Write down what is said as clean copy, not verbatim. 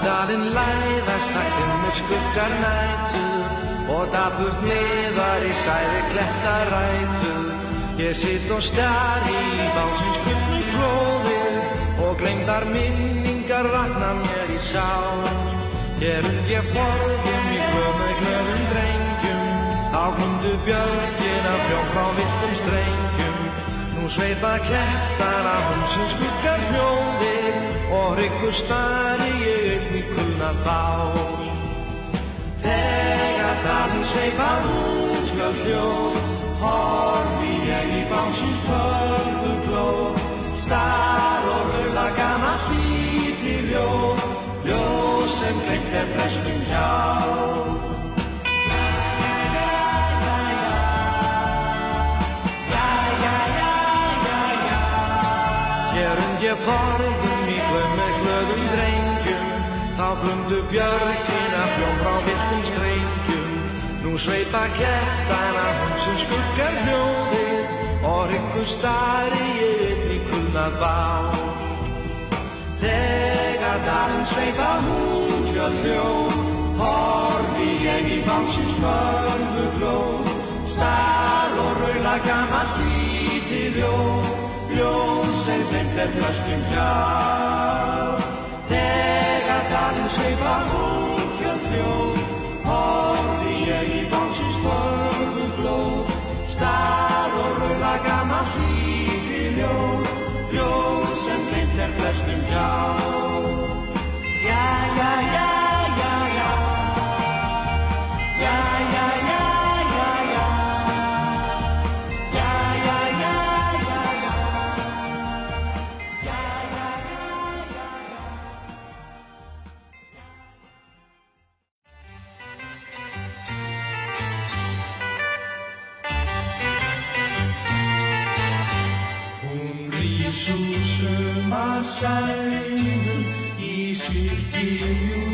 dalinn læðast hægt með skuggar nætur og dapurt niðar í sæði klettarætur. Ég sitt og stari í básins gullnu klóðir og gleymdar minningar vakna mér í sál. Hér ég forðum í með glöðum drengjum, þá glumdu björgin af hljóm frá villtum strengjum. Nú sveipa klettar af húsins skuggar hljóðir og hryggur stari ég upp í kulnað bál. Þegar dalinn sveipar út skjöld hljóð, horfi ég í básins fölguglóð, star og raula gamalt lítið ljóð, ljóð sem gleymt flestum hjá. Hér ég forðum í með glöðum drengjum, þá glumdu björgin af hljóm frá villtum strengjum. Nú sveipa klettar af húsins skuggar hljóðir og hryggur stari ég upp í kulnað bál. Þegar dalinn sveipar út skjöld hljóð, horfi ég í básins fölguglóð, star og raula gamalt lítið ljóð, ljóð sem gleymt flestum hjá. Þegar dalinn sveipar út skjöld hljóð, horfi ég í básins fölguglóð, star og raula gamalt lítið ljóð, ljóð sem gleymt flestum hjá. Ja, ja, ja, ja, ja. Ja, ja, ja, ja, ja. Ja, ja, ja, ja, ja. Ja, ja, ja, ja, ja. Hún rís úr sumarsænum í silki mjúku